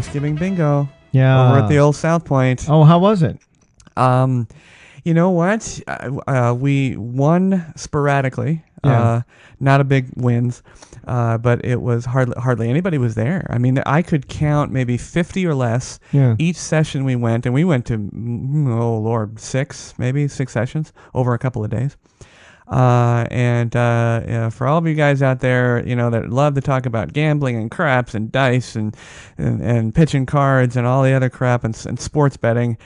Thanksgiving bingo. Yeah. Over at the old South Point. Oh, how was it? You know what? We won sporadically. Yeah. Not a big wins, but it was hardly anybody was there. I mean, I could count maybe 50 or less each session we went, and we went to, oh Lord, six sessions over a couple of days. For all of you guys out there, that love to talk about gambling and craps and dice and pitching cards and all the other crap and sports betting,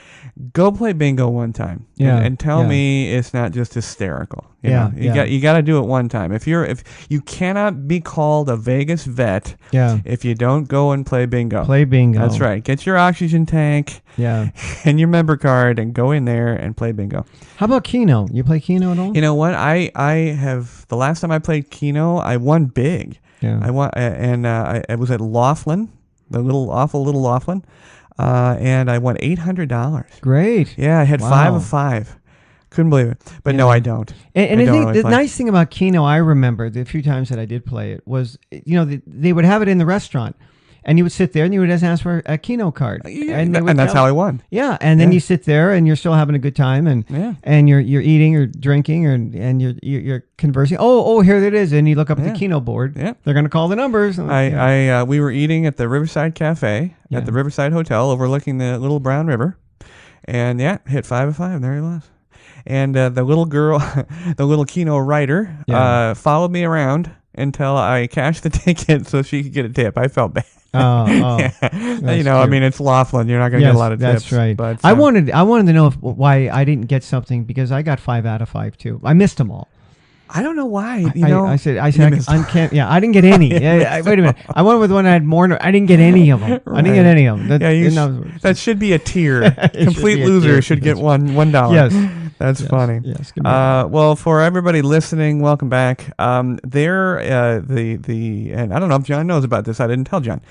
go play bingo one time and tell me it's not just hysterical. You got to do it one time. If you cannot be called a Vegas vet if you don't go and play bingo. Play bingo. That's right. Get your oxygen tank and your member card and go in there and play bingo. How about Keno? You play Keno at all? You know what? I have, the last time I played Keno, I won big. Yeah. I won, I was at Laughlin, the little Laughlin, and I won $800. Great. Yeah, I had 5 of 5. Couldn't believe it. But no, I don't. And I think the nice thing about Keno, I remember the few times that I did play it, was, they would have it in the restaurant. And you would sit there and you would just ask for a Keno card. And that's how I won. Yeah. And then you sit there and you're still having a good time and you're eating or drinking and you're conversing. Oh, here it is. And you look up at the Keno board. Yeah. They're going to call the numbers. We were eating at the Riverside Cafe at the Riverside Hotel overlooking the Little Brown River. And hit 5 of 5. There he was. And the little girl, the little Keno writer, followed me around until I cashed the ticket so she could get a tip. I felt bad. I mean, it's Laughlin. You're not going to get a lot of tips. That's right. But I wanted to know why I didn't get something, because I got 5 out of 5 too. I missed them all. I don't know why. I said I didn't get any. Wait a minute. I went with one that had more. I didn't get any of them. Right. I didn't get any of them. That should be a tier. Complete loser should get $1. Yes. That's funny. Yes. Well, for everybody listening, welcome back. And I don't know if John knows about this. I didn't tell John.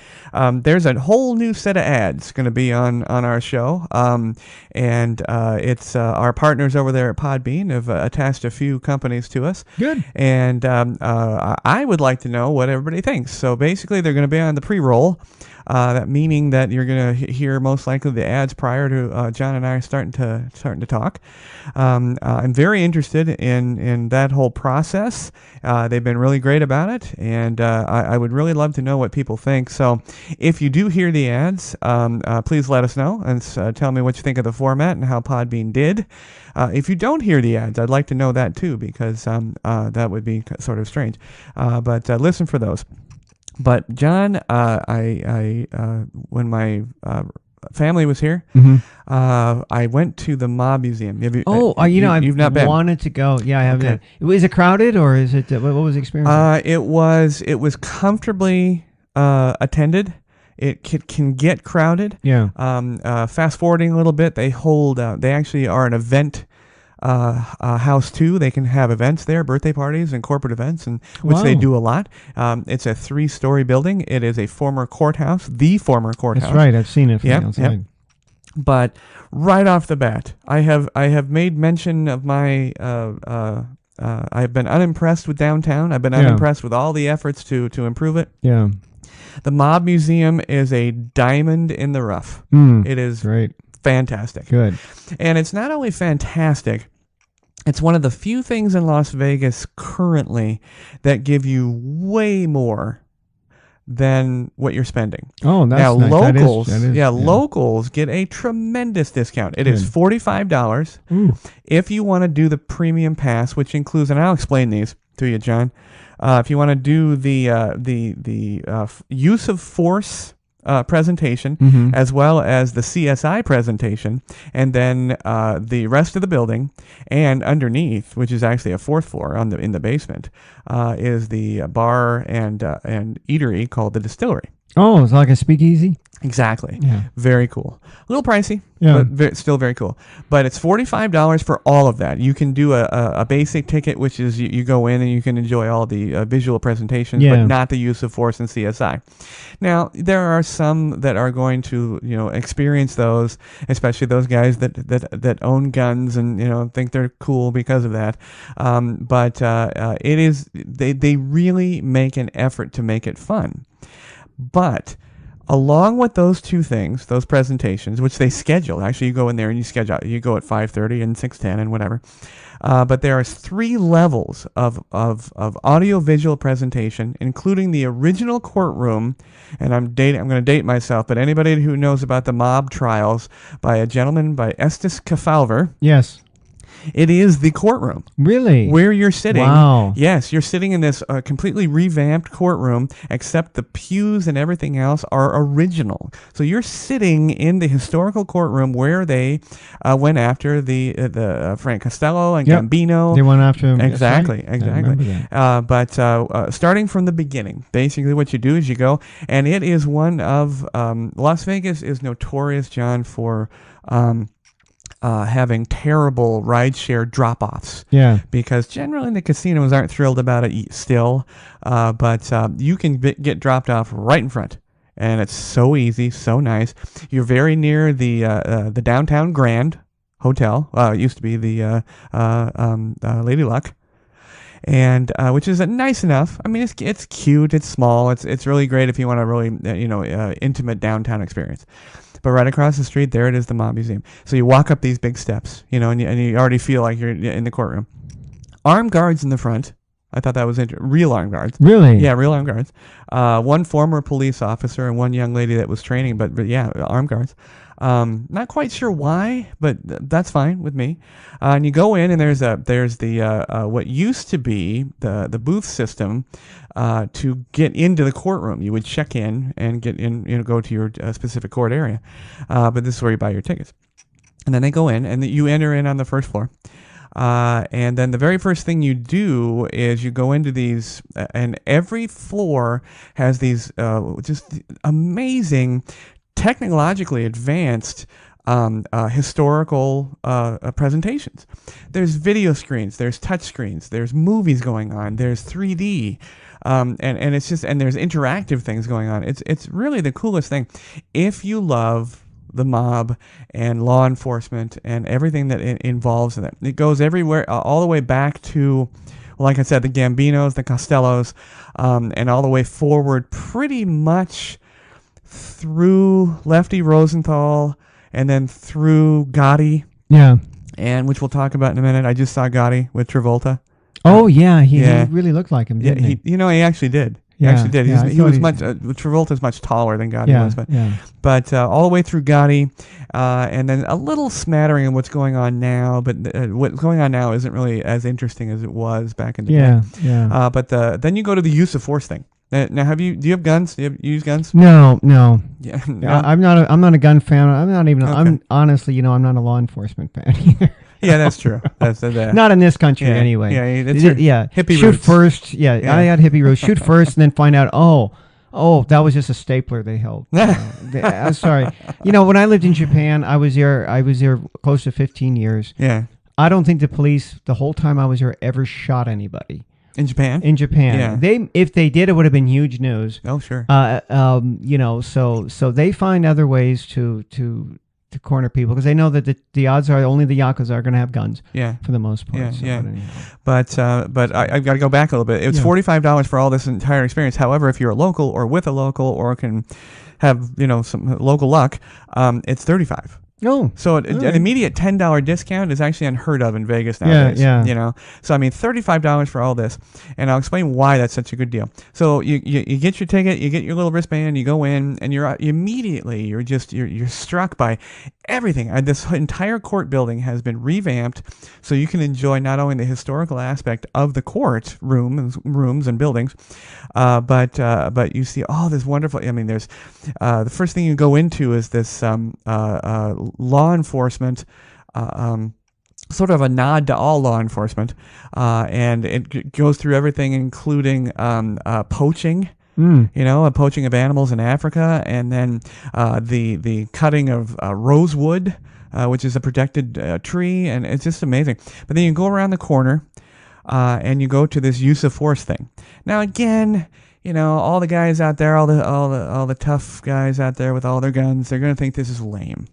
There's a whole new set of ads going to be on our show. It's our partners over there at Podbean have attached a few companies to us. Good. And I would like to know what everybody thinks. So basically, they're going to be on the pre-roll. That meaning that you're going to hear most likely the ads prior to John and I starting to talk. I'm very interested in that whole process. They've been really great about it, and I would really love to know what people think. So if you do hear the ads, please let us know and tell me what you think of the format and how Podbean did. If you don't hear the ads, I'd like to know that too, because that would be sort of strange. But listen for those. But John, when my family was here, I went to the Mob Museum. You've not been. Wanted to go. Yeah, I haven't. Okay. Is it crowded, or is it? What was the experience? It was comfortably attended. It can get crowded. Yeah. Fast forwarding a little bit, they actually are an event house too. They can have events there, birthday parties and corporate events, and which they do a lot. It's a 3-story building. It is a former courthouse, the former courthouse. That's right. I've seen it from the outside. Yep. But right off the bat, I have made mention of my. I've been unimpressed with downtown. I've been unimpressed with all the efforts to improve it. Yeah. The Mob Museum is a diamond in the rough. It is great. Fantastic. Good. And it's not only fantastic, it's one of the few things in Las Vegas currently that give you way more than what you're spending. Oh, that's now nice. Locals, that is, locals get a tremendous discount. It is $45 if you want to do the premium pass, which includes, and I'll explain these to you, John. If you want to do the use of force presentation, as well as the CSI presentation, and then the rest of the building, and underneath, which is actually a 4th floor in the basement, is the bar and eatery called the Distillery. Oh, it's like a speakeasy? Exactly. Yeah. Very cool. A little pricey, but still very cool. But it's $45 for all of that. You can do a basic ticket, which is you go in and you can enjoy all the visual presentations, but not the use of force and CSI. Now, there are some that are going to experience those, especially those guys that own guns and think they're cool because of that. But it is they really make an effort to make it fun. But Along with those two things, those presentations, which they schedule. Actually, you go in there and you schedule. You go at 5:30 and 6:10 and whatever. But there are 3 levels of audio-visual presentation, including the original courtroom. And I'm going to date myself, but anybody who knows about the mob trials by a gentleman by Estes Kefauver. Yes. It is the courtroom. Really? Where you're sitting. Wow. Yes, you're sitting in this completely revamped courtroom, except the pews and everything else are original. So you're sitting in the historical courtroom where they went after the Frank Costello and Gambino. They went after him. Exactly, exactly. But starting from the beginning, basically what you do is you go, and it is one of Las Vegas is notorious, John, for having terrible rideshare drop-offs. Yeah. Because generally the casinos aren't thrilled about it still, but you can get dropped off right in front. And it's so easy, so nice. You're very near the downtown Grand Hotel. It used to be the Lady Luck. And which is nice enough. I mean, it's cute, it's small, it's really great if you want a really intimate downtown experience. But right across the street, there it is, the Mob Museum. So you walk up these big steps, and you already feel like you're in the courtroom. Armed guards in the front. I thought that was real armed guards. Really? Yeah, real armed guards. One former police officer and one young lady that was training, but yeah, armed guards. Not quite sure why, but that's fine with me. And you go in, and there's the what used to be the booth system to get into the courtroom. You would check in and get in, go to your specific court area. But this is where you buy your tickets, and then they go in, and you enter in on the first floor. And then the very first thing you do is you go into these, and every floor has these just amazing, technologically advanced historical presentations. There's video screens, there's touch screens, there's movies going on, there's 3D, and it's just, and there's interactive things going on. It's really the coolest thing. If you love the mob and law enforcement and everything that involves in it, it goes everywhere, all the way back to, like I said, the Gambinos, the Costellos, and all the way forward, pretty much through Lefty Rosenthal and then through Gotti. Yeah. And which we'll talk about in a minute. I just saw Gotti with Travolta. Oh yeah, he really looked like him, didn't he? He actually did. He Yeah, actually did. yeah, He was much. Travolta's much taller than Gotti was, but all the way through Gotti, and then a little smattering of what's going on now. But what's going on now isn't really as interesting as it was back in the day. Yeah. But then you go to the use of force thing. Now, do you have guns? Do you use guns? No. Yeah. I'm not a gun fan. I'm not even. Okay. I'm honestly, I'm not a law enforcement fan either. Yeah, that's true. That's not in this country anyway. Yeah, that's hippie shoot roots. first. Yeah, I had hippie roots. Shoot first, and then find out. Oh, that was just a stapler they held. I'm sorry. When I lived in Japan, I was there close to 15 years. Yeah. I don't think the police, the whole time I was there, ever shot anybody. In Japan? In Japan. Yeah. If they did, it would have been huge news. Oh, sure. So they find other ways to corner people because they know that the odds are only the Yakuza are going to have guns. Yeah. For the most part. But I've got to go back a little bit. It's $45 for all this entire experience. However, if you're a local or with a local or can have some local luck, it's $35. Oh, so an immediate $10 discount is actually unheard of in Vegas nowadays. Yeah. So I mean, $35 for all this, and I'll explain why that's such a good deal. So you get your ticket, you get your little wristband, you go in, and you're struck by everything. This entire court building has been revamped, so you can enjoy not only the historical aspect of the court rooms and buildings, but you see all this wonderful. I mean, there's the first thing you go into is this law enforcement, sort of a nod to all law enforcement, and it goes through everything, including poaching. Poaching of animals in Africa, and then the cutting of rosewood, which is a protected tree, and it's just amazing. But then you go around the corner, and you go to this use of force thing. Now again, all the guys out there, all the tough guys out there with all their guns, they're going to think this is lame.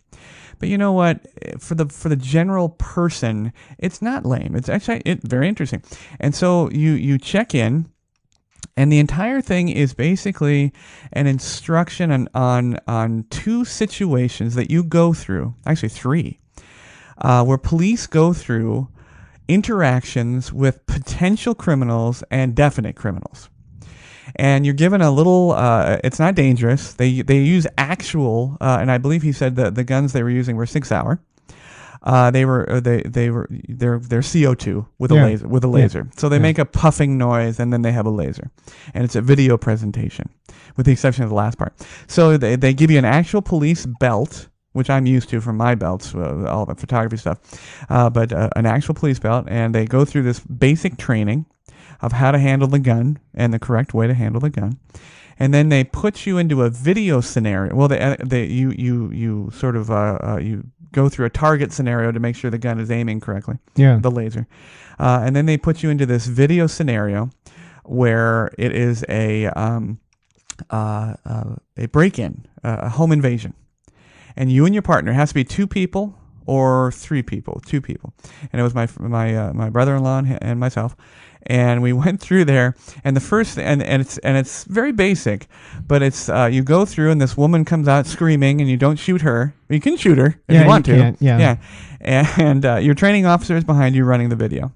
But you know what? For the general person, it's not lame. It's actually very interesting. And so you check in. And the entire thing is basically an instruction on two situations that you go through, actually three, where police go through interactions with potential criminals and definite criminals. And you're given a little. It's not dangerous. They use actual, and I believe he said that the guns they were using were 6 hour. They're CO2 with a laser. So they make a puffing noise, and then they have a laser, and it's a video presentation, with the exception of the last part. So they give you an actual police belt, which I'm used to from my belts, all the photography stuff, but an actual police belt, and they go through this basic training of how to handle the gun and the correct way to handle the gun. And then they put you into a video scenario. Well, you sort of you go through a target scenario to make sure the gun is aiming correctly. Yeah. The laser, and then they put you into this video scenario where it is a break-in, a home invasion, and you and your partner, it has to be 2 people or 3 people, 2 people, and it was my brother-in-law and myself. And we went through there, and the first and it's very basic, but it's you go through, and this woman comes out screaming, and you don't shoot her. You can shoot her if you want to. Yeah. And your training officer is behind you running the video,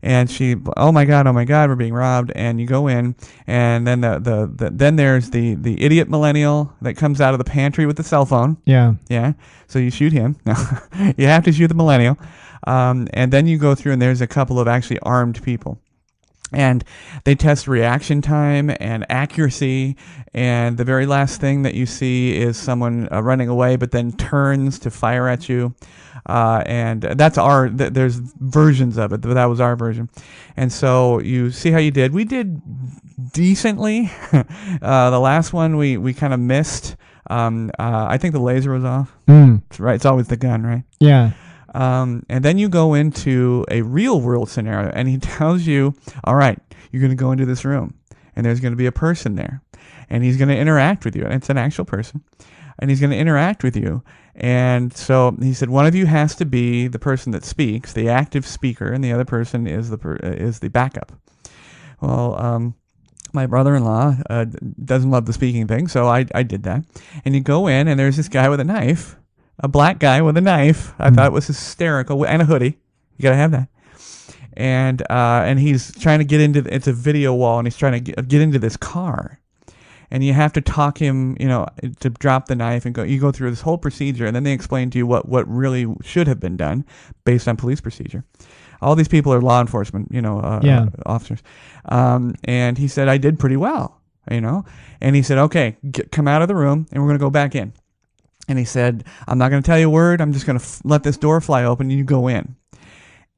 and she, oh my god, we're being robbed. And you go in, and then then there's the idiot millennial that comes out of the pantry with the cell phone. Yeah. So you shoot him. No, you have to shoot the millennial, and then you go through, and there's a couple of actually armed people. And they test reaction time and accuracy. And the very last thing that you see is someone running away, but then turns to fire at you. And that's there's versions of it, but that was our version. And so you see how you did. We did decently. The last one we kind of missed. I think the laser was off. Right. It's always the gun, right? Yeah. And then you go into a real world scenario, and he tells you, all right, you're going to go into this room, and there's going to be a person there, and he's going to interact with you. And it's an actual person, and he's going to interact with you. And so he said, one of you has to be the person that speaks, the active speaker, and the other person is the backup. Well, my brother-in-law doesn't love the speaking thing, so I did that. And you go in, and there's this guy with a knife. A black guy with a knife. I thought it was hysterical, and a hoodie. You gotta have that. And he's trying to get into it's a video wall, and he's trying to get into this car, and you have to talk him, to drop the knife and go. You go through this whole procedure, and then they explain to you what really should have been done based on police procedure. All these people are law enforcement, officers. And he said I did pretty well, And he said, okay, come out of the room, and we're gonna go back in. And he said, I'm not going to tell you a word. I'm just going to let this door fly open and you go in.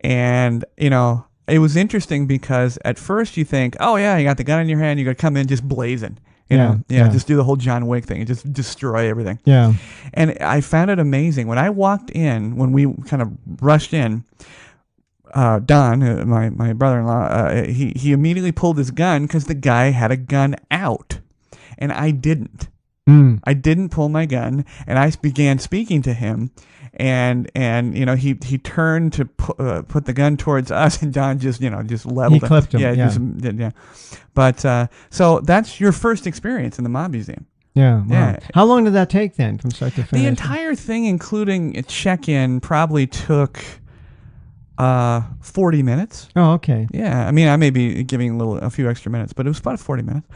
And, it was interesting because at first you think, oh, yeah, you got the gun in your hand. You got to come in just blazing. Just do the whole John Wick thing and just destroy everything. Yeah. And I found it amazing. When I walked in, when we kind of rushed in, Don, my brother-in-law, he immediately pulled his gun because the guy had a gun out. And I didn't. I didn't pull my gun, and I began speaking to him, and he turned to put the gun towards us, and Don just leveled. He clipped him. Yeah. But so that's your first experience in the Mob Museum. Yeah. Wow. Yeah. How long did that take then, from start to finish? The entire thing, including a check-in, probably took 40 minutes. Oh, okay. Yeah. I mean, I may be giving a few extra minutes, but it was about 40 minutes.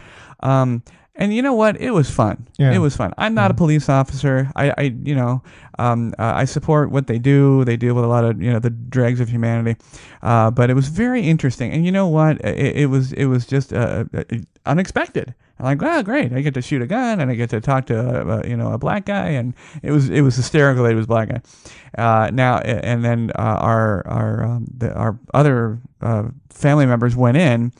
And you know what? It was fun. Yeah. It was fun. I'm not a police officer. I support what they do. They deal with a lot of the dregs of humanity. But it was very interesting. And you know what? It was just unexpected. I'm like, wow, great! I get to shoot a gun, and I get to talk to a black guy, and it was hysterical that he was a black guy. Now and then our other family members went in,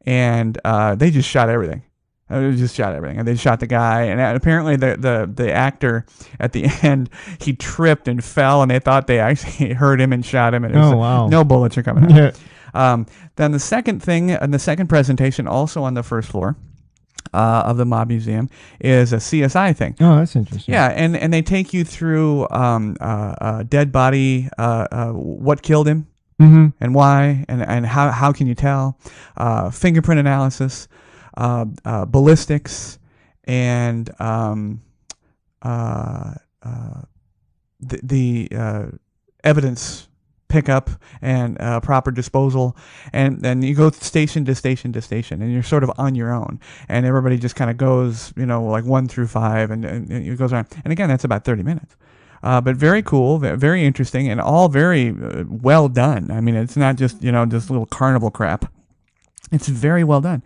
and they just shot everything. They just shot everything, and they shot the guy. And apparently, the actor at the end, he tripped and fell, and they thought they actually hurt him and shot him. And wow! No bullets are coming out. Yeah. Then the second thing, and the second presentation, also on the first floor of the Mob Museum, is a CSI thing. Oh, that's interesting. Yeah, and they take you through dead body, what killed him, and why, and how can you tell, fingerprint analysis. ballistics, and the evidence pickup and proper disposal, and then you go station to station to station, and you're sort of on your own, and everybody just kind of goes, like 1 through 5, and it goes around. And again, that's about 30 minutes. But very cool, very interesting, and all very well done. I mean, it's not just, just little carnival crap. It's very well done.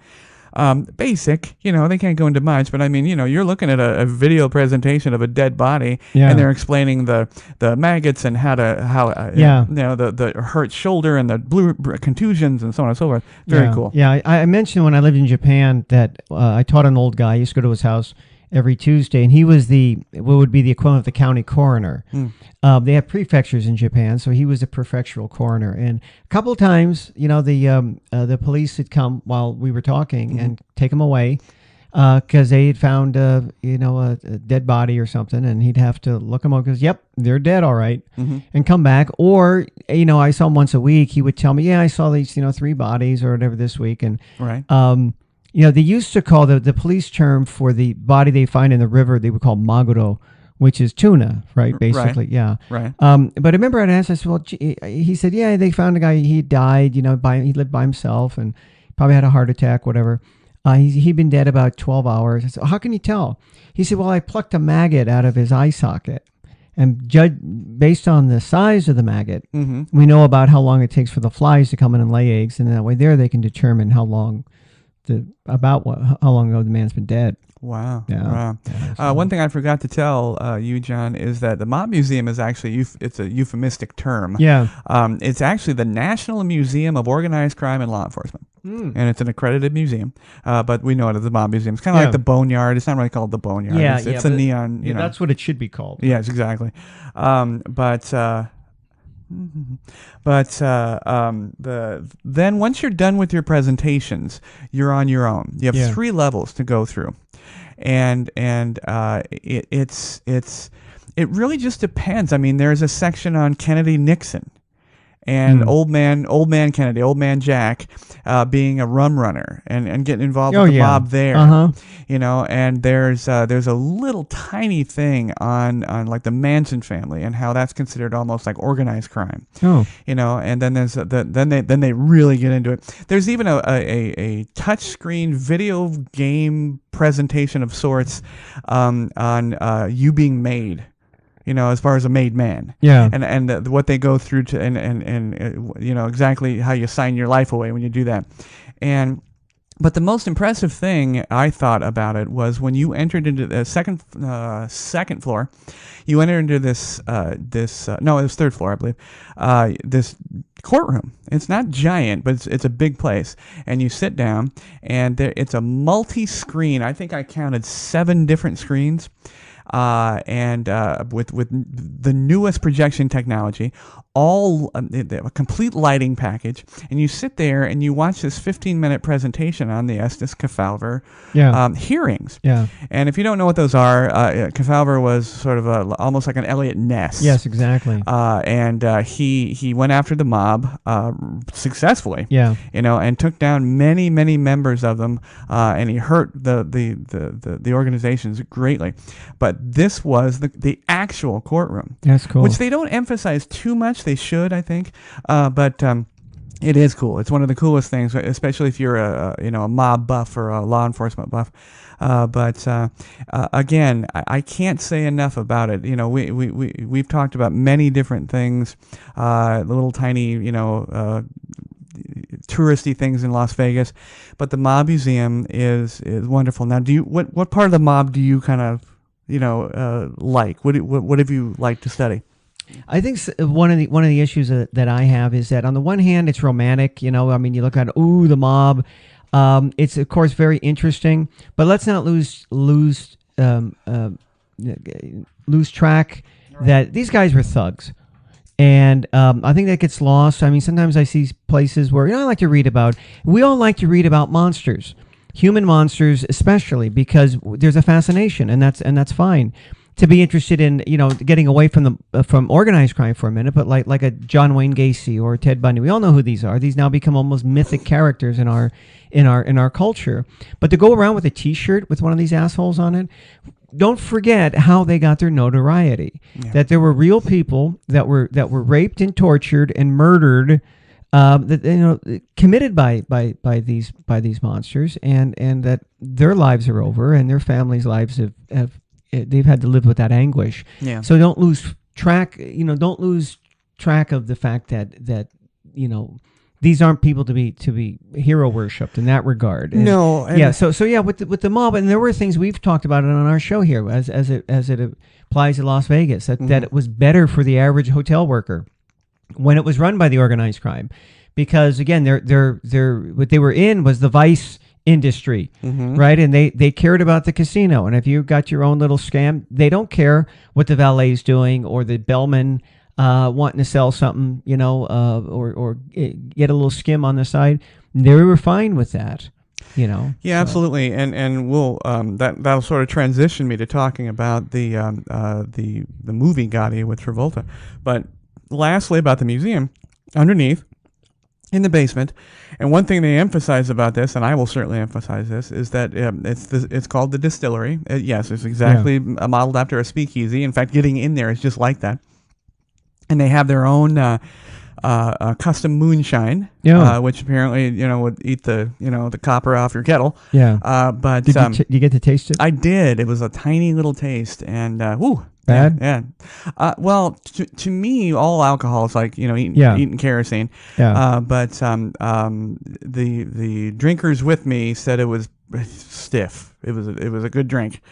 Basic, they can't go into much, but I mean, you're looking at a video presentation of a dead body, and they're explaining the maggots and the hurt shoulder and the blue contusions and so on and so forth. Very cool. Yeah, I mentioned when I lived in Japan that I taught an old guy. I used to go to his house every Tuesday, and he was what would be the equivalent of the county coroner. They have prefectures in Japan, so he was a prefectural coroner. And a couple of times, the police had come while we were talking and take him away because they had found a dead body or something, and he'd have to look them up because, yep, they're dead, all right, and come back. Or, I saw him once a week. He would tell me, yeah, I saw these, 3 bodies or whatever this week, and right. They used to call the police term for the body they find in the river, they would call maguro, which is tuna, right? Basically, right. Yeah. Right. But I remember I asked, I said, well, he said, yeah, they found a guy, he died, he lived by himself and probably had a heart attack, whatever. He'd been dead about 12 hours. I said, how can you tell? He said, well, I plucked a maggot out of his eye socket. And based on the size of the maggot, we know about how long it takes for the flies to come in and lay eggs. And that way they can determine how long ago the man's been dead. Wow. Yeah. Wow. Yeah, one thing I forgot to tell you, John, is that the Mob Museum is actually it's a euphemistic term. Yeah. It's actually the National Museum of Organized Crime and Law Enforcement. And it's an accredited museum, but we know it as the Mob Museum. It's kind of like the Boneyard. It's not really called the Boneyard. Yeah, it's a neon. That's what it should be called. Yes, exactly. Then once you're done with your presentations, you're on your own. You have 3 levels to go through, and it really just depends. I mean, there's a section on Kennedy Nixon. And old man Kennedy, old man Jack, being a rum runner and getting involved with the mob there, and there's a little tiny thing on like the Manson family and how that's considered almost like organized crime, and then there's then they really get into it. There's even a touchscreen video game presentation of sorts on You Being Made. As far as a made man, and what they go through to, and exactly how you sign your life away when you do that, but the most impressive thing I thought about it was when you entered into the second floor, you entered into this it was 3rd floor, I believe, this courtroom. It's not giant, but it's a big place, and you sit down, and it's a multi-screen. I think I counted 7 different screens. With the newest projection technology, all a complete lighting package, and you sit there and you watch this 15-minute presentation on the Estes Kefauver hearings. Yeah. And if you don't know what those are, Kefauver was sort of almost like an Elliot Ness. Yes, exactly. And he went after the mob successfully. Yeah. And took down many members of them, and he hurt the organizations greatly. But this was the actual courtroom. That's cool. Which they don't emphasize too much. They should, I think. But it is cool. It's one of the coolest things, especially if you're a mob buff or a law enforcement buff. Again, I can't say enough about it. We've talked about many different things, little tiny, touristy things in Las Vegas, but the Mob Museum is wonderful. Now, what part of the mob do you kind of like? What have you liked to study? I think one of the issues that I have is that on the one hand it's romantic. You look at the mob. It's of course very interesting, but let's not lose track that these guys were thugs. And I think that gets lost. I mean, sometimes I see places where we all like to read about monsters, human monsters especially, because there's a fascination, and that's fine. to be interested in, getting away from from organized crime for a minute, but like a John Wayne Gacy or Ted Bundy. We all know who these are. These now become almost mythic characters in our culture. But to go around with a T-shirt with one of these assholes on it, don't forget how they got their notoriety. Yeah. That there were real people that were raped and tortured and murdered, committed by these monsters, and that their lives are over and their families' lives they've had to live with that anguish. Yeah. So don't lose track. Don't lose track of the fact that these aren't people to be hero worshipped in that regard. And no. Yeah. So with the mob, and there were things we've talked about it on our show here as it applies to Las Vegas, that it was better for the average hotel worker when it was run by the organized crime, because again, they're what they were in was the vice industry, right? And they cared about the casino. And if you got your own little scam, they don't care what the valet's doing or the bellman wanting to sell something, or get a little skim on the side. They were fine with that, Yeah, so. Absolutely. And we'll that'll sort of transition me to talking about the movie Gotti with Travolta. But lastly, about the museum, underneath in the basement, and one thing they emphasize about this, and I will certainly emphasize this, is that it's called the distillery. Yes, it's exactly modeled after a speakeasy. In fact, getting in there is just like that. And they have their own custom moonshine, which apparently would eat the copper off your kettle. Yeah. But did you get to taste it? I did. It was a tiny little taste, and bad. Yeah. Well, to me, all alcohol is like eating kerosene. Yeah. But the drinkers with me said it was stiff. It was a good drink.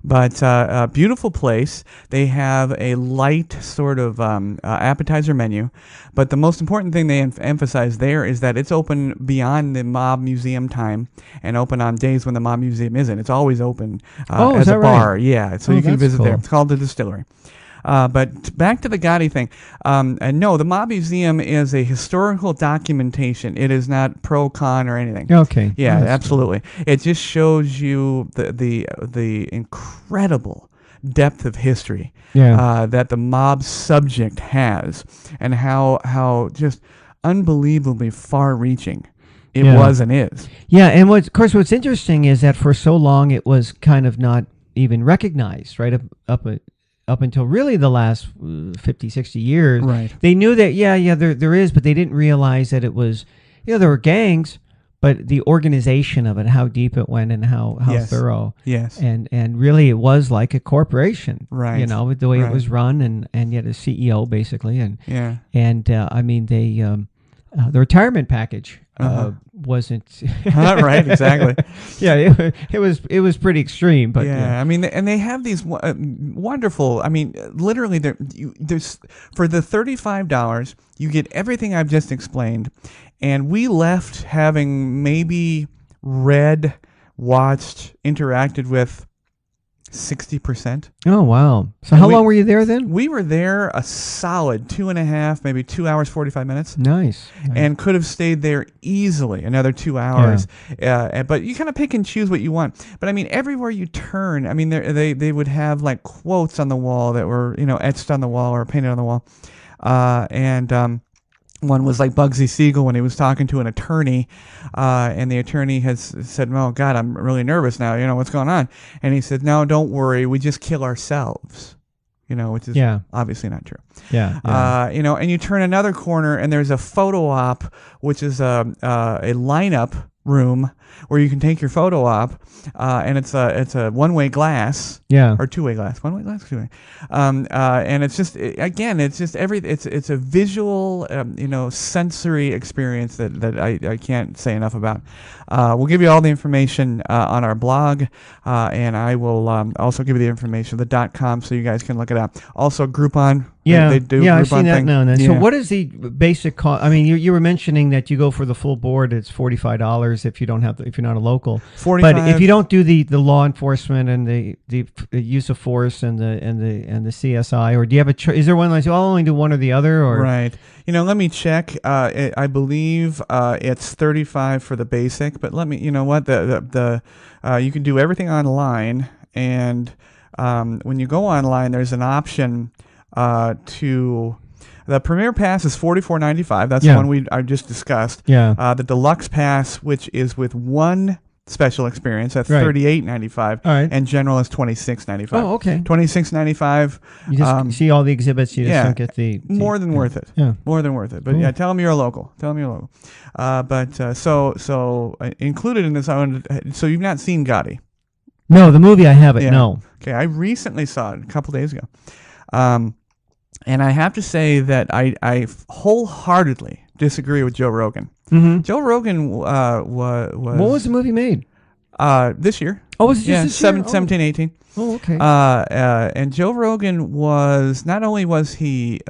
But a beautiful place. They have a light sort of appetizer menu. But the most important thing they emphasize there is that it's open beyond the mob museum time and open on days when the mob museum isn't. It's always open as a bar. Right? Yeah, so you can visit there. It's called the Distillery. But back to the Gotti thing. And no, the Mob Museum is a historical documentation. It is not pro-con or anything. Okay. Yeah, absolutely. Cool. It just shows you the incredible depth of history that the mob subject has, and how just unbelievably far-reaching it was and is. Yeah, and of course what's interesting is that for so long it was kind of not even recognized, right? Up until really the last 50, 60 years. Right. They knew that, there is, but they didn't realize that it was, there were gangs, but the organization of it, how deep it went and how thorough. Yes. And really it was like a corporation. Right. With the way it was run and yet a CEO basically. And I mean, the retirement package wasn't right, exactly. it was pretty extreme, but I mean, and they have these wonderful. I mean, literally, there's for the $35, you get everything I've just explained, and we left having maybe read, watched, interacted with 60%. Oh, wow. So how long were you there then? We were there a solid 2.5, maybe 2 hours, 45 minutes. Nice. And could have stayed there easily another 2 hours. But you kind of pick and choose what you want. But I mean, everywhere you turn, I mean, they would have like quotes on the wall that were, etched on the wall or painted on the wall. One was like Bugsy Siegel when he was talking to an attorney, and the attorney has said, "Oh God, I'm really nervous now. What's going on?" And he said, "No, don't worry. We just kill ourselves." Which is obviously not true. Yeah. And you turn another corner and there's a photo op, which is a lineup room where you can take your photo op, and it's a one-way glass, or two-way glass, one-way glass, two-way, and it's just it's a visual, sensory experience that I can't say enough about. We'll give you all the information on our blog, and I will also give you the information, the .com, so you guys can look it up. Also, Groupon. They do. Yeah, Groupon I've seen that thing. now and then. So what is the basic cost? I mean, you were mentioning that you go for the full board. It's $45 if you don't have if you're not a local. 45. But if you don't do the law enforcement and the use of force and the CSI, or do you have is there one like, I'll only do one or the other? Or right. Let me check. I believe it's $35 for the basic. But let me. You know what? The you can do everything online and. when you go online, there's an option to. The Premier Pass is $44.95. That's the one I just discussed. Yeah. The Deluxe Pass, which is with one special experience, that's Right. $38.95. All right. And General is $26.95. Oh, okay. $26.95. You just see all the exhibits. You just don't get the more than worth it. Yeah. More than worth it. But Cool. yeah, tell them you're a local. Tell them you're local. So included in this, so you've not seen Gotti. No, the movie I haven't. Yeah. No. Okay, I recently saw it a couple days ago. And I have to say that I wholeheartedly disagree with Joe Rogan. Mm-hmm. Joe Rogan was... What was the movie made? This year. Oh, was it just this year? 17, 18. Oh, okay. And Joe Rogan was not only was he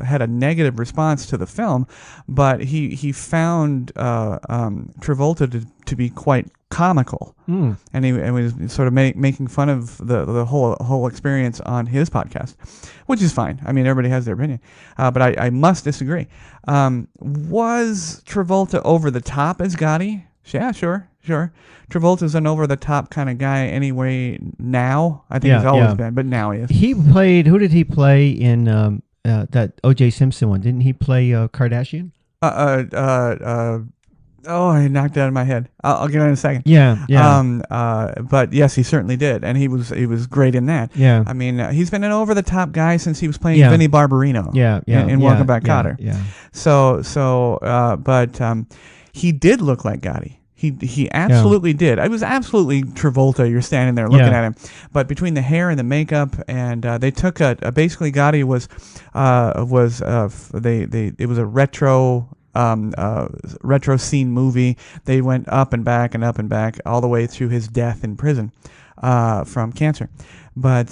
had a negative response to the film, but he found Travolta to be quite comical, and he was sort of making fun of the whole experience on his podcast, which is fine. I mean, everybody has their opinion, but I must disagree. Was Travolta over the top as Gotti? Yeah, sure. Travolta's an over-the-top kind of guy anyway now. I think he's always been, but now he is. He played... Who did he play in that O.J. Simpson one? Didn't he play Kardashian? Oh, I knocked that out of my head. I'll get it in a second. Yeah. But yes, he certainly did, and he was great in that. Yeah. I mean, he's been an over-the-top guy since he was playing Vinnie Barbarino. In Welcome Back, Kotter. Yeah. But he did look like Gotti. He absolutely did. I was absolutely Travolta. You're standing there looking at him, but between the hair and the makeup, and they took basically Gotti was it was a retro scene movie. They went up and back and up and back all the way through his death in prison from cancer. But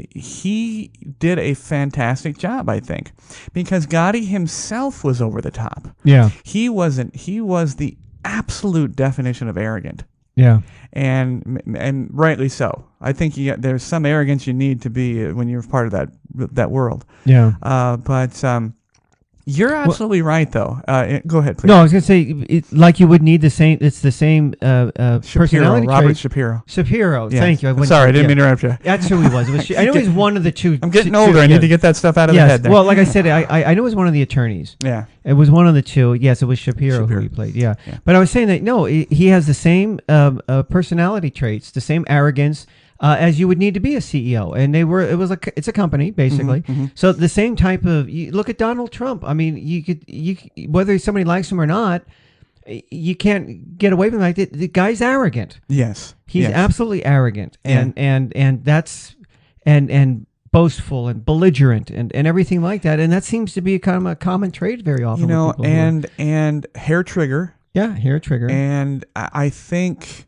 he did a fantastic job, I think, because Gotti himself was over the top. Yeah. He wasn't. He was the absolute definition of arrogant. Yeah. And rightly so. I think there's some arrogance you need to be when you're part of that world. Yeah. But you're absolutely right, though. Go ahead, please. No, I was going to say, like you would need the same. It's the same personality Robert trait. Shapiro. Shapiro. Yeah. Thank you. Sorry, I didn't mean to interrupt you. That's who he was. I know he's one of the two. I'm getting older. I need to get that stuff out of the head. There. Well, like I said, I know it was one of the attorneys. Yeah. It was one of the two. Yes, it was Shapiro who he played. Yeah. But I was saying that no, he has the same personality traits, the same arrogance. As you would need to be a CEO, and it's a company basically. Mm-hmm. So the same type of. You look at Donald Trump. I mean, you whether somebody likes him or not, you can't get away from it. Like the guy's arrogant. Yes, he's absolutely arrogant, and that's and boastful and belligerent and everything like that. And that seems to be kind of a common trait very often. And hair trigger. Yeah, hair trigger. And I think.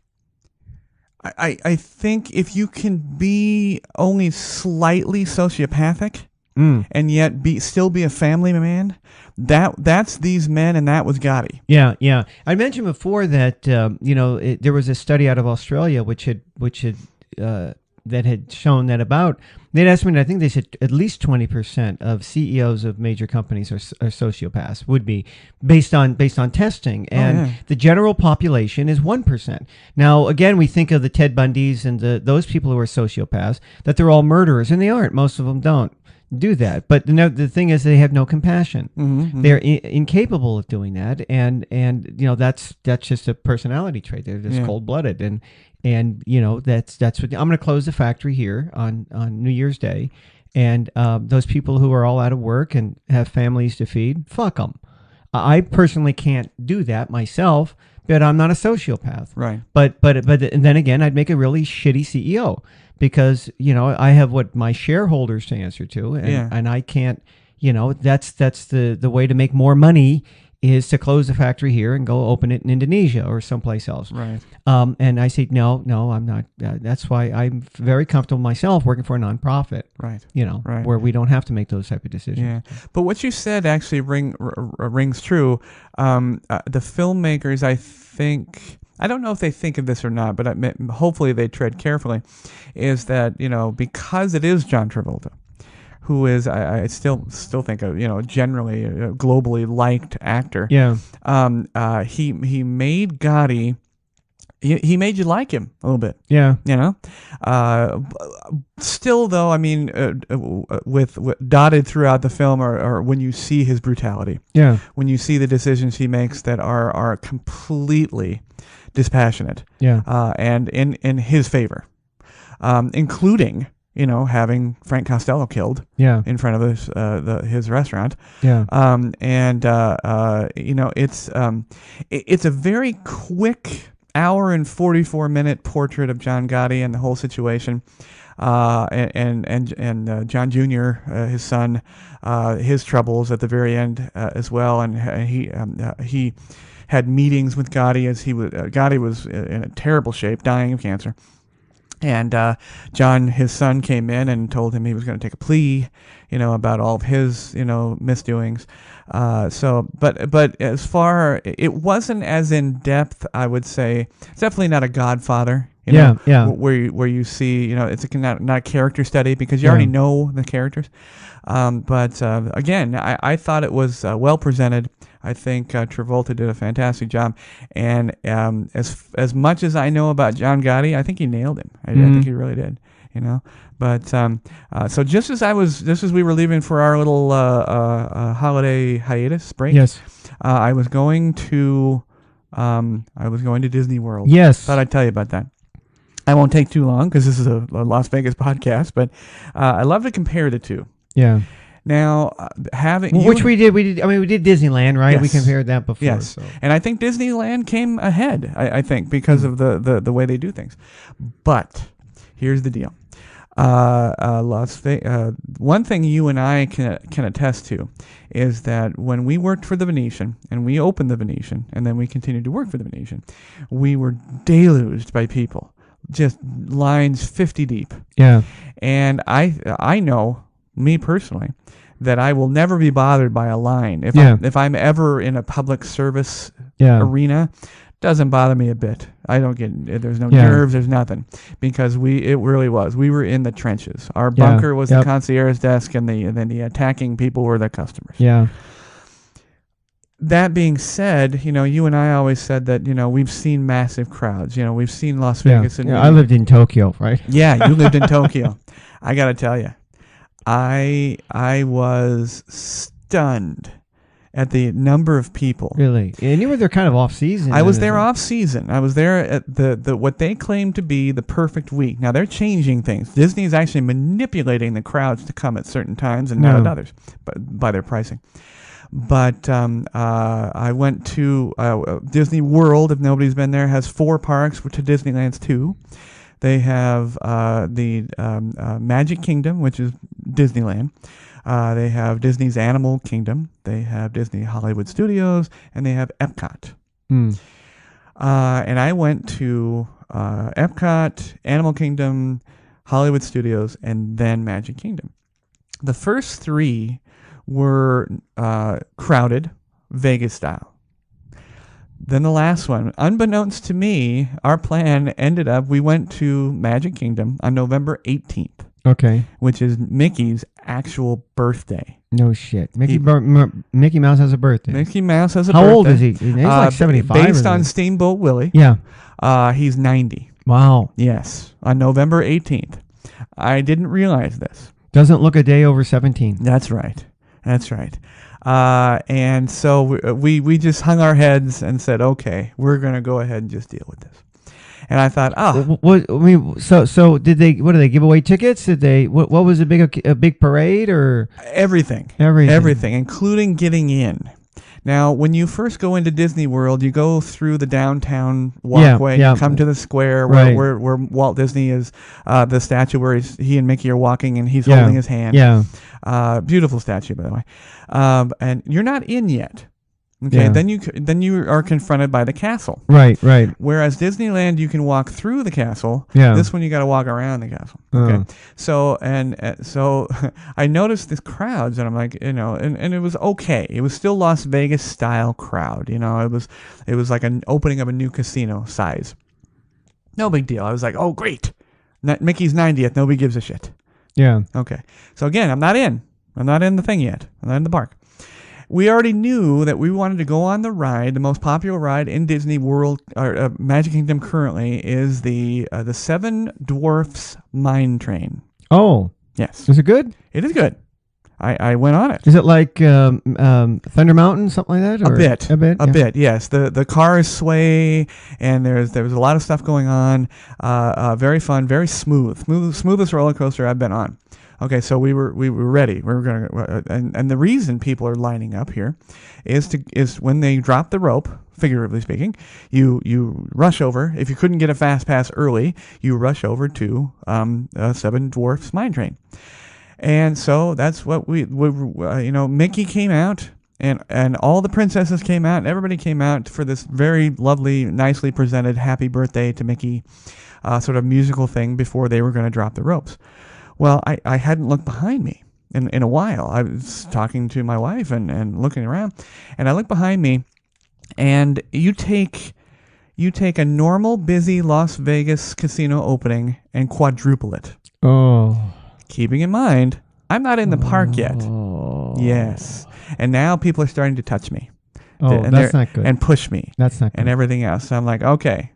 I think if you can be only slightly sociopathic and yet still be a family man, that's these men, and that was Gotti. Yeah. I mentioned before that there was a study out of Australia which had that had shown that they'd estimated, I think they said at least 20% of CEOs of major companies are sociopaths, would be based on testing, and the general population is 1%. Now, again, we think of the Ted Bundys and those people who are sociopaths, that they're all murderers, and they aren't. Most of them don't do that. But the thing is, they have no compassion. Mm-hmm. They're incapable of doing that, and that's just a personality trait. They're just cold-blooded, and that's what I'm going to close the factory here on New Year's Day, and those people who are all out of work and have families to feed, fuck them. I personally can't do that myself, but I'm not a sociopath. Right. But and then again, I'd make a really shitty CEO because I have what my shareholders to answer to, and I can't. That's the way to make more money is to close the factory here and go open it in Indonesia or someplace else. Right. And I say, no, I'm not. That's why I'm very comfortable myself working for a nonprofit. Right. Right. Where we don't have to make those type of decisions. Yeah. But what you said actually rings true. The filmmakers, I think, I don't know if they think of this or not, but hopefully they tread carefully, is that, because it is John Travolta, who is I still think of generally a globally liked actor. Yeah. He made Gotti he made you like him a little bit. Yeah. You know, still though, I mean, with dotted throughout the film or when you see his brutality, Yeah. when you see the decisions he makes that are completely dispassionate, Yeah. and in his favor, including having Frank Costello killed Yeah. in front of his restaurant. Yeah. It's a very quick hour and 44-minute portrait of John Gotti and the whole situation, and John Jr., his son, his troubles at the very end as well, and he had meetings with Gotti as Gotti was in a terrible shape, dying of cancer. And John, his son, came in and told him he was going to take a plea, about all of his, misdoings. But as far, it wasn't as in depth, I would say. It's definitely not a Godfather, Yeah. where you see, it's not a character study because you already know the characters. But again, I thought it was well presented. I think Travolta did a fantastic job, and as much as I know about John Gotti, I think he nailed him. I think he really did. But so just as we were leaving for our little holiday hiatus break, Yes. I was going to Disney World. Yes. Thought I'd tell you about that. I won't take too long because this is a Las Vegas podcast, but I love to compare the two. Yeah. Now, we did. I mean, we did Disneyland, right? Yes. We compared that before. Yes, So. and I think Disneyland came ahead. I think because of the way they do things. But here's the deal: Las Vegas. One thing you and I can attest to is that when we worked for the Venetian and we opened the Venetian, and then we continued to work for the Venetian, we were deluged by people, just lines 50 deep. Yeah. And I know, me personally, that I will never be bothered by a line. If I'm ever in a public service arena, doesn't bother me a bit. I don't get, there's no nerves, there's nothing, because it really was. We were in the trenches. Our bunker was the concierge desk, and then the attacking people were the customers. Yeah. That being said, you and I always said that, we've seen massive crowds. We've seen Las Vegas. Yeah. I lived in Tokyo, right? Yeah, you lived in Tokyo. I got to tell you, I was stunned at the number of people. Really? And you were there kind of off season. I was there off season. I was there at the what they claim to be the perfect week. Now they're changing things. Disney is actually manipulating the crowds to come at certain times and not at others, but by their pricing. But I went to Disney World. If nobody's been there, has 4 parks, to Disneyland's 2. They have the Magic Kingdom, which is Disneyland. They have Disney's Animal Kingdom. They have Disney Hollywood Studios, and they have Epcot. And I went to Epcot, Animal Kingdom, Hollywood Studios, and then Magic Kingdom. The first 3 were crowded, Vegas style. Then the last one, unbeknownst to me, our plan ended up, we went to Magic Kingdom on November 18th. Okay. Which is Mickey's actual birthday. No shit. Mickey Mouse has a birthday. Mickey Mouse has a birthday. How old is he? He's like 75. Based on Steamboat Willie. Yeah. He's 90. Wow. Yes. On November 18th. I didn't realize this. Doesn't look a day over 17. That's right. That's right. And so we just hung our heads and said, okay, we're going to go ahead and just deal with this. And I thought, so did they? What did they give away tickets? Did they? What was a big parade or everything, including getting in. Now, when you first go into Disney World, you go through the downtown walkway. You come to the square where Walt Disney is, the statue where he and Mickey are walking, and he's holding his hand. Yeah, beautiful statue, by the way. And you're not in yet. Okay, then you are confronted by the castle. Right. Whereas Disneyland, you can walk through the castle. Yeah. This one, you got to walk around the castle. Okay. So I noticed these crowds, and I'm like, and it was okay. It was still Las Vegas style crowd. It was like an opening of a new casino size. No big deal. I was like, oh great, Mickey's 90th. Nobody gives a shit. Yeah. Okay. So again, I'm not in the thing yet. I'm not in the park. we already knew that we wanted to go on the ride. The most popular ride in Disney World or Magic Kingdom currently is the Seven Dwarfs Mine Train. Oh, Yes, is it good? it is good. I went on it. Is it like Thunder Mountain, something like that? Or? A bit. Yes, the cars sway, and there was a lot of stuff going on. Very fun, very smoothest roller coaster I've been on. Okay, so we were ready. We were gonna, and the reason people are lining up here is when they drop the rope, figuratively speaking, you rush over. If you couldn't get a fast pass early, you rush over to Seven Dwarfs Mine Train. And so that's what Mickey came out, and all the princesses came out, and everybody came out for this very lovely, nicely presented happy birthday to Mickey sort of musical thing before they were going to drop the ropes. Well, I hadn't looked behind me in a while. I was talking to my wife and looking around, and I look behind me, and you take a normal, busy Las Vegas casino opening and quadruple it. Oh. Keeping in mind, I'm not in the park yet. Oh. Yes. And now people are starting to touch me. Oh, that's not good. And push me. That's not good. And everything else. So I'm like, okay,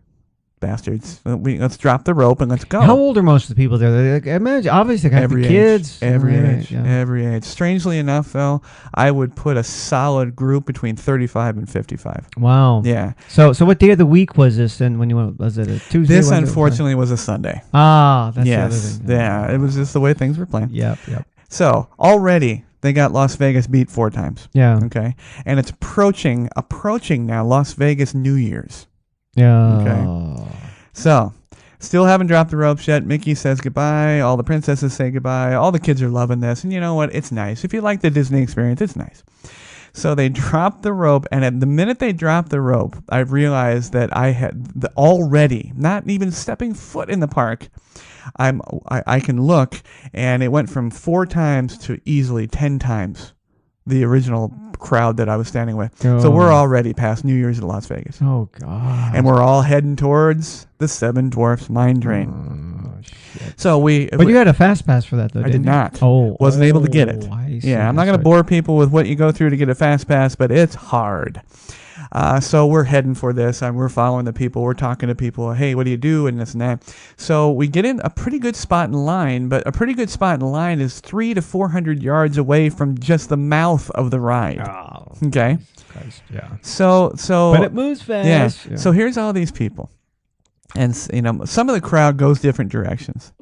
bastards, let's drop the rope and let's go. How old are most of the people there? They, like, imagine, obviously, they have the kids. Every Right, age. yeah. Every age. Strangely enough, though, I would put a solid group between 35 and 55. Wow. Yeah. So what day of the week was this? And when you went, was it a Tuesday? This, Wednesday? unfortunately, was a Sunday. Ah, that's Yes. the other thing. Yeah. It was just the way things were planned. Yep. So already they got Las Vegas beat 4 times. Yeah. Okay. And it's approaching now Las Vegas New Year's. Yeah. Okay. So still haven't dropped the ropes yet. Mickey says goodbye. All the princesses say goodbye. All the kids are loving this. And you know what? It's nice. If you like the Disney experience, it's nice. So they dropped the rope, and at the minute they dropped the rope, I realized that I had already, not even stepping foot in the park, I can look, and it went from 4 times to easily 10 times the original crowd that I was standing with. Oh. So we're already past New Year's in Las Vegas. Oh, God. And we're all heading towards the Seven Dwarfs Mine Train. Oh, shit. So But you had a fast pass for that, though, I didn't did you? not. Oh. Wasn't able to get it. I see. Yeah, I'm not going to bore people with what you go through to get a fast pass, but it's hard. So we're heading for this, and we're following the people. We're talking to people. Hey, what do you do? And this and that. So we get in a pretty good spot in line, but a pretty good spot in line is 300 to 400 yards away from just the mouth of the ride. Oh, Okay. Christ, yeah. So. But it moves fast. Yeah. So here's all these people, and some of the crowd goes different directions.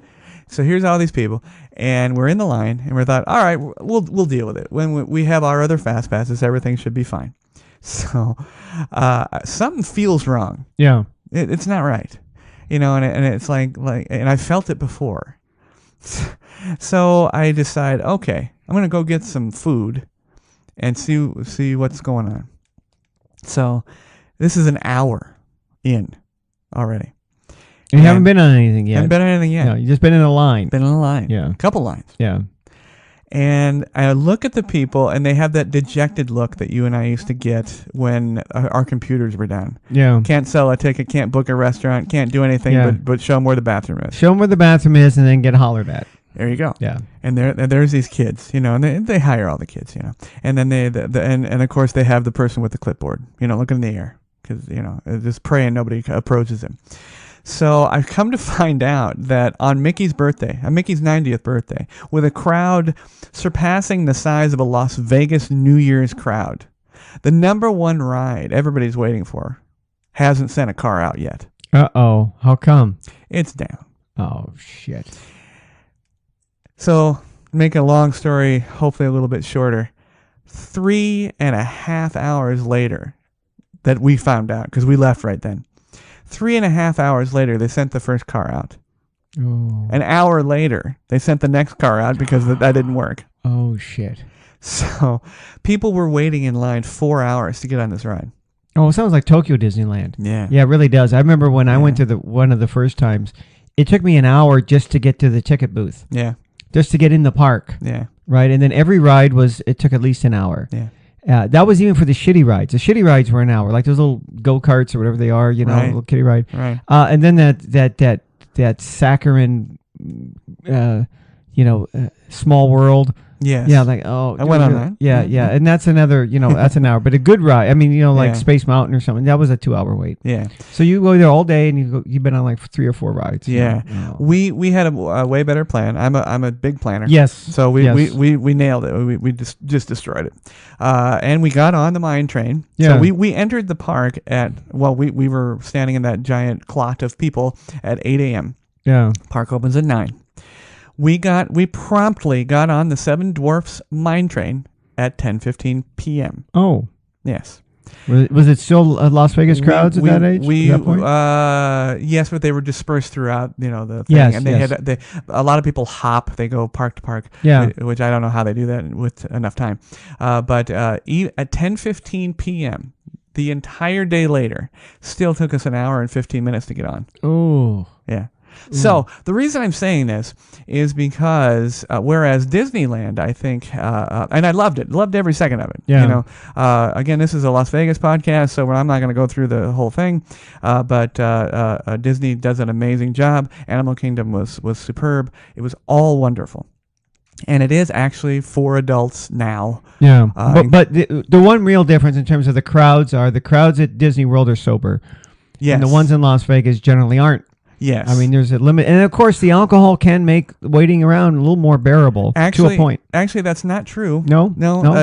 So here's all these people, and we're in the line, and we thought, all right, we'll deal with it. When we have our other fast passes, everything should be fine. So something feels wrong. Yeah. It's not right, and it's like, and I felt it before. So I decide, okay, I'm gonna go get some food and see what's going on. So this is an hour in already. And you haven't been on anything yet. Haven't been on anything yet. No, you just been in a line. Been in a line. Yeah. A couple lines. Yeah. And I look at the people, and they have that dejected look that you and I used to get when our computers were down. Yeah. Can't sell a ticket, can't book a restaurant, can't do anything Yeah. but show them where the bathroom is. Show them where the bathroom is and then get hollered at. There you go. Yeah. And there's these kids, and they hire all the kids, and then and of course they have the person with the clipboard, looking in the air because just praying nobody approaches him. So I've come to find out that on Mickey's birthday, on Mickey's 90th birthday, with a crowd surpassing the size of a Las Vegas New Year's crowd, the number one ride everybody's waiting for hasn't sent a car out yet. Uh-oh. How come? It's down. Oh, shit. So, make a long story hopefully a little bit shorter, 3.5 hours later that we found out, because we left right then, 3.5 hours later, they sent the first car out. Oh. An hour later, they sent the next car out because that didn't work. Oh, shit. So people were waiting in line 4 hours to get on this ride. Oh, it sounds like Tokyo Disneyland. Yeah. Yeah, it really does. I remember when I went to one of the first times, it took me an hour just to get to the ticket booth. Yeah. Just to get in the park. Yeah. Right? And then every ride it took at least an hour. Yeah. That was even for the shitty rides. The shitty rides were an hour, like those little go-karts or whatever they are, Right. little kiddie ride. Right. And then that saccharine, Small World Yes. Yeah, like, oh. I went on that. Yeah, Mhm. yeah. And that's another, that's an hour. But a good ride. I mean, like Yeah. Space Mountain or something. That was a 2-hour wait. Yeah. So you go there all day and you've been on like 3 or 4 rides. Yeah. Oh. We had a way better plan. I'm a big planner. Yes. So we nailed it. We just destroyed it. And we got on the mine train. Yeah. So we entered the park we were standing in that giant clot of people at 8 a.m. Yeah. Park opens at 9. We promptly got on the Seven Dwarfs mine train at 10:15 p.m. Oh. Yes. Was it still Las Vegas crowds at that age? At that point? Yes, but they were dispersed throughout, the thing. Yes, and they a lot of people hop. They go park to park. Yeah. Which I don't know how they do that with enough time. But at 10:15 p.m., the entire day later, still took us an hour and 15 minutes to get on. Oh. Yeah. So the reason I'm saying this is because whereas Disneyland, I think, and I loved it, loved every second of it. Yeah. Again, this is a Las Vegas podcast, so I'm not going to go through the whole thing. But Disney does an amazing job. Animal Kingdom was superb. It was all wonderful. And it is actually for adults now. Yeah. But the one real difference in terms of the crowds at Disney World are sober. Yes. And the ones in Las Vegas generally aren't. Yes. I mean, there's a limit. And, of course, the alcohol can make waiting around a little more bearable to a point. Actually, that's not true. No?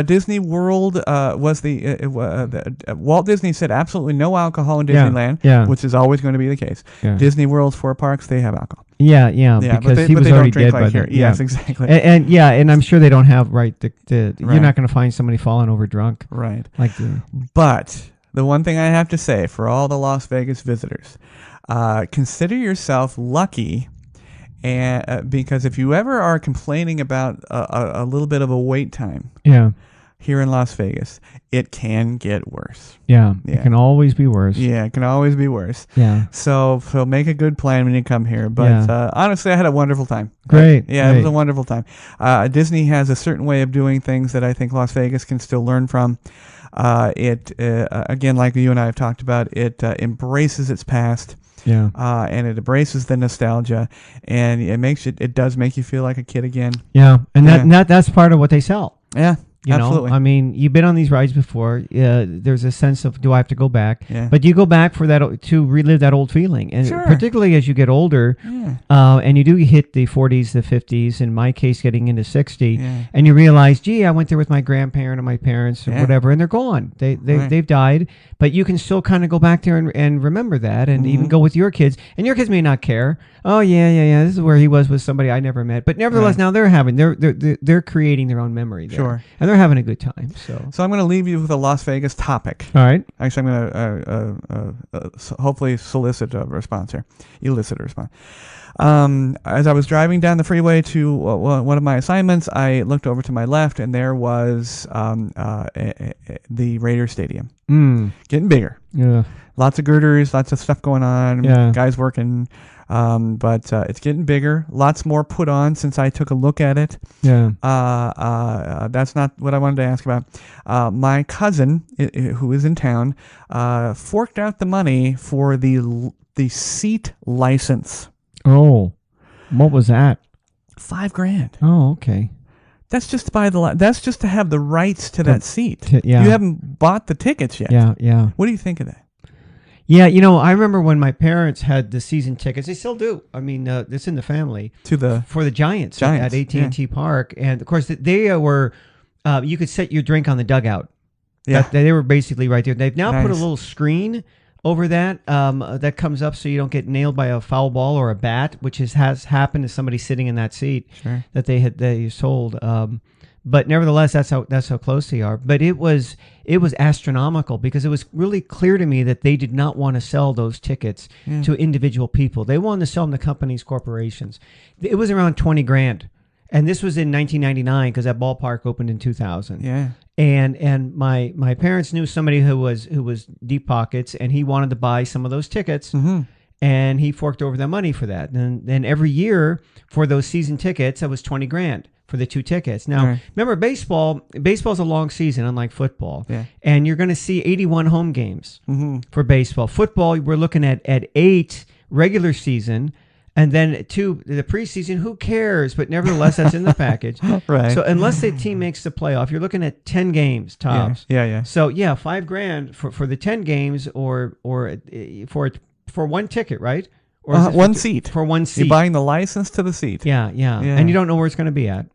Disney World was Walt Disney said absolutely no alcohol in Disneyland, which is always going to be the case. Yeah. Disney World's 4 parks, they have alcohol. Yeah, because he was already dead by here. then. Yes, exactly. And I'm sure they don't have, you're not going to find somebody falling over drunk. Right. But the one thing I have to say for all the Las Vegas visitors, consider yourself lucky, and because if you ever are complaining about a little bit of a wait time, here in Las Vegas, it can get worse. Yeah, it can always be worse. Yeah, it can always be worse. Yeah. So make a good plan when you come here. But honestly, I had a wonderful time. Great. It was a wonderful time. Disney has a certain way of doing things that I think Las Vegas can still learn from. Again, like you and I have talked about, it embraces its past. Yeah. And it embraces the nostalgia, and it does make you feel like a kid again. Yeah. And that's part of what they sell. Yeah. Absolutely. I mean, you've been on these rides before. There's a sense of, do I have to go back? Yeah. But you go back for that to relive that old feeling, and particularly as you get older, and you do hit the 40s, the 50s. In my case, getting into 60, and you realize, gee, I went there with my grandparent or my parents or whatever, and they're gone. They've died, but you can still kind of go back there and remember that, and even go with your kids, and your kids may not care. Oh yeah. This is where he was with somebody I never met, but nevertheless, now they're creating their own memory there. Sure. And they're having a good time. So I'm going to leave you with a Las Vegas topic. All right. Actually, I'm going to hopefully solicit a response here. Elicit a response. As I was driving down the freeway to one of my assignments, I looked over to my left, and there was the Raider Stadium. Getting bigger. Yeah. Lots of girders, lots of stuff going on. Yeah. Guys working. But it's getting bigger. Lots more put on since I took a look at it. Yeah. That's not what I wanted to ask about. My cousin, who is in town, forked out the money for the seat license. Oh, what was that? $5,000. Oh, okay. That's just to buy that's just to have the rights to that seat. You haven't bought the tickets yet. Yeah. What do you think of that? Yeah, I remember when my parents had the season tickets. They still do. I mean, it's in the family for the Giants at AT&T Park, and of course they were. You could set your drink on the dugout. Yeah, they were basically right there. They've now put a little screen over that that comes up so you don't get nailed by a foul ball or a bat, which has happened to somebody sitting in that seat that they sold. But nevertheless, that's how close they are. But it was astronomical because it was really clear to me that they did not want to sell those tickets to individual people. They wanted to sell them to companies, corporations. It was around $20,000, and this was in 1999 because that ballpark opened in 2000. Yeah. And my parents knew somebody who was deep pockets, and he wanted to buy some of those tickets. Mm-hmm. And he forked over the money for that. And then every year for those season tickets, that was $20,000 for the 2 tickets. Now, remember, baseball's a long season, unlike football. Yeah. And you're going to see 81 home games for baseball. Football, we're looking at 8 regular season, And then two, the preseason, who cares? But nevertheless, that's in the package. Right. So unless the team makes the playoff, you're looking at 10 games tops. Yeah. So yeah, $5,000 for the 10 games or for one ticket, right? Or is it one seat. For one seat. You're buying the license to the seat. Yeah. And you don't know where it's going to be at.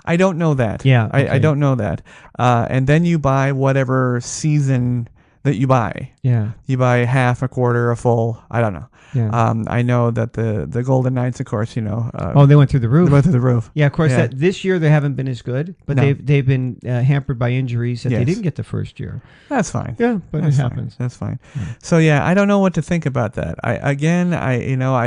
I don't know that. Yeah. I okay. don't know that. And then you buy whatever season that you buy. Yeah. You buy half, a quarter, a full. I don't know. Yeah. I know that the Golden Knights, of course, you know. They went through the roof. They went through the roof. Yeah, of course. That this year they haven't been as good, but No. they've been hampered by injuries that they Yes. didn't get the first year. That's fine. Yeah, but That's it fine. happens. That's fine. Yeah. So yeah, I don't know what to think about that. I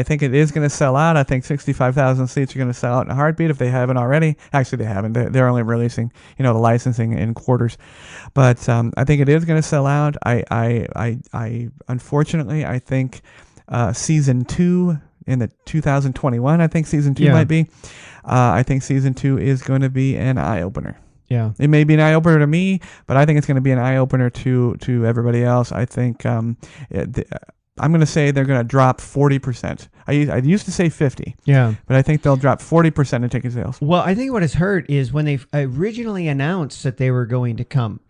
think it is going to sell out. I think 65,000 seats are going to sell out in a heartbeat if they haven't already. Actually, they haven't. They're only releasing, the licensing in quarters. But I think it is going to sell out. I unfortunately, I think season 2 in the 2021, I think season 2 might be. I think season 2 is going to be an eye opener. Yeah. It may be an eye opener to me, but I think it's going to be an eye opener to everybody else. I think I'm going to say they're going to drop 40%. I used to say 50. Yeah. But I think they'll drop 40% in ticket sales. Well, I think what has hurt is when they originally announced that they were going to come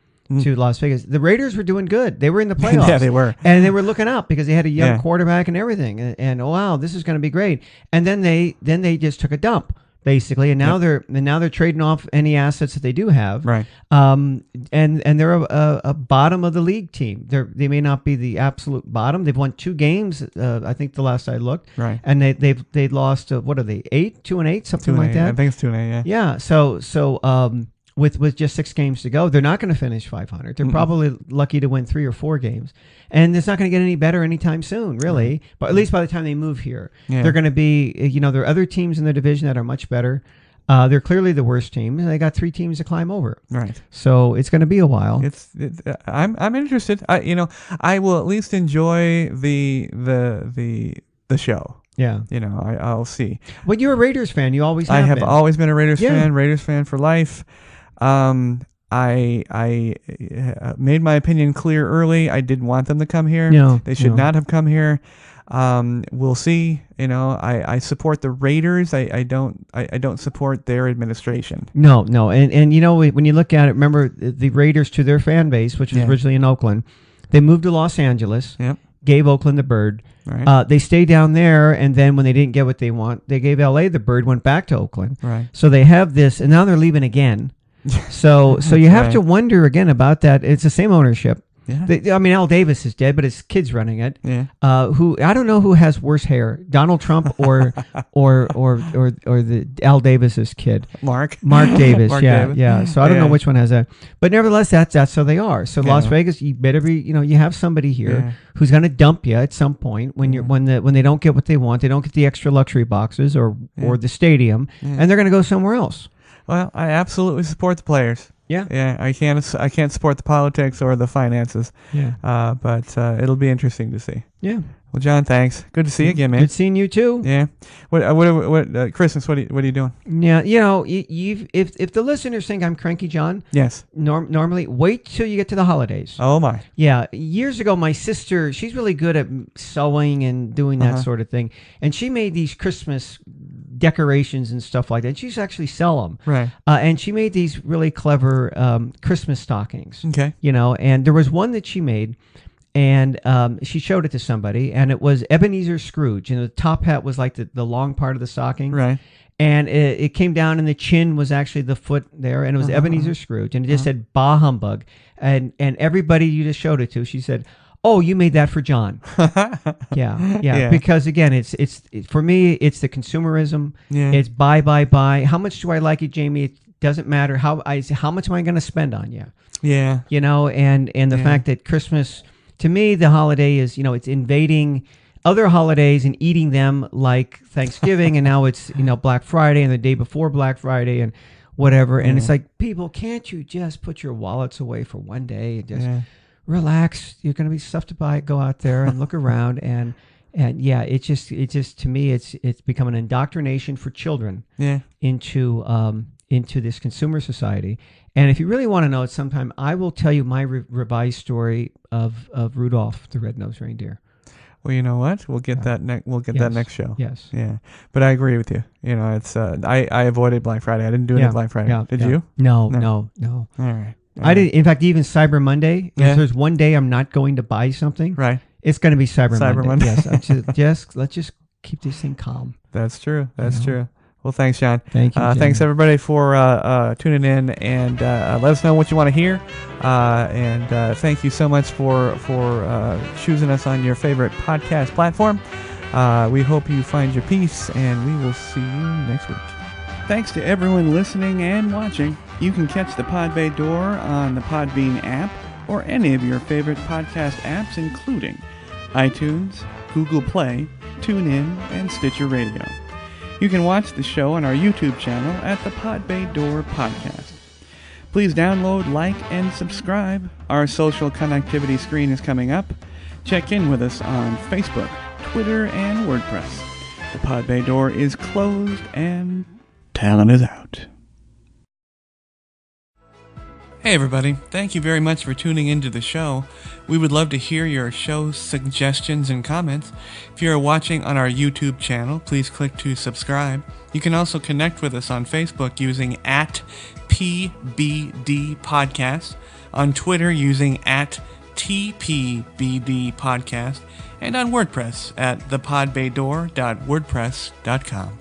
to Las Vegas, the Raiders were doing good. They were in the playoffs. Yeah, they were. And they were looking up because they had a young quarterback and everything. And oh, wow, this is going to be great. And then they just took a dump, basically. And now they're trading off any assets that they do have. Right. And they're a bottom of the league team. They may not be the absolute bottom. They've won 2 games. I think the last I looked. Right. And they lost what are they? 2-8, something like that. I think it's 2-8. Yeah. Yeah. So with just 6 games to go, they're not going to finish 500. They're probably lucky to win 3 or 4 games, and it's not going to get any better anytime soon, really. But at least by the time they move here, they're going to be. There are other teams in the division that are much better. They're clearly the worst team, and they got 3 teams to climb over. Right. So it's going to be a while. I'm interested. I will at least enjoy the show. Yeah. I'll see. But you're a Raiders fan. You always have I have been. always been a Raiders fan. Raiders fan for life. I made my opinion clear early. I didn't want them to come here. No, they should not have come here. We'll see. I support the Raiders. I don't support their administration. No. And when you look at it, remember the Raiders, to their fan base, which was originally in Oakland, they moved to Los Angeles. Yep. Gave Oakland the bird. Right. They stayed down there, and then when they didn't get what they want, they gave LA the bird, went back to Oakland. Right. So they have this, and now they're leaving again. So you have to wonder again about that. It's the same ownership. Yeah. Al Davis is dead, but his kid's running it. Yeah. Who I don't know who has worse hair, Donald Trump or the Al Davis's kid, Mark Davis. Davis. Yeah. So I don't know which one has that, but nevertheless, that's how they are. So Las Vegas, you better be, you have somebody here who's going to dump you at some point when they don't get what they want, they don't get the extra luxury boxes or the stadium, and they're going to go somewhere else. Well, I absolutely support the players. Yeah. I can't support the politics or the finances. Yeah. But it'll be interesting to see. Yeah. Well, John, thanks. Good to see you again, man. Good seeing you too. Yeah. What Christmas? What are you doing? Yeah. If the listeners think I'm cranky, John. Yes. Normally, wait till you get to the holidays. Oh my. Yeah. Years ago, my sister, she's really good at sewing and doing that sort of thing, and she made these Christmas decorations and stuff like that. She used to actually sell them. Right. And she made these really clever Christmas stockings. Okay. And there was one that she made. And she showed it to somebody, and it was Ebenezer Scrooge. And the top hat was like the long part of the stocking. Right. And it came down, and the chin was actually the foot there, and it was Ebenezer Scrooge. And it just said, "Bah humbug." And everybody you just showed it to, she said, "Oh, you made that for John." Yeah. Because again, it's for me, it's the consumerism. Yeah. It's buy. How much do I like it, Jamie? It doesn't matter. How much am I going to spend on you? Yeah. And the fact that Christmas, to me, the holiday is, it's invading other holidays and eating them, like Thanksgiving, and now it's, Black Friday and the day before Black Friday and whatever. And it's like, people, can't you just put your wallets away for one day and just relax? You're going to be stuff to buy. Go out there and look around. And it just to me, it's become an indoctrination for children into this consumer society. And if you really want to know it sometime, I will tell you my revised story of Rudolph the Red-Nosed Reindeer. Well, you know what? We'll get that that next show. Yes. Yeah. But I agree with you. You know, it's I avoided Black Friday. I didn't do it at Black Friday. Did you? No. All right. I did. In fact, even Cyber Monday. Yeah. If there's one day I'm not going to buy something, Right. it's going to be Cyber Monday. Monday. Yes. Let's just keep this thing calm. That's true. That's true. Well, thanks, John. Thank you. Thanks, everybody, for tuning in, and let us know what you want to hear. And thank you so much for choosing us on your favorite podcast platform. We hope you find your peace, and we will see you next week. Thanks to everyone listening and watching. You can catch the Pod Bay Door on the Podbean app or any of your favorite podcast apps, including iTunes, Google Play, TuneIn, and Stitcher Radio. You can watch the show on our YouTube channel at the Pod Bay Door Podcast. Please download, like, and subscribe. Our social connectivity screen is coming up. Check in with us on Facebook, Twitter, and WordPress. The Pod Bay Door is closed and talent is out. Hey everybody, thank you very much for tuning into the show. We would love to hear your show suggestions and comments. If you're watching on our YouTube channel, please click to subscribe. You can also connect with us on Facebook using @PBD Podcast, on Twitter using @TPBD Podcast, and on WordPress at thepodbaydoor.wordpress.com.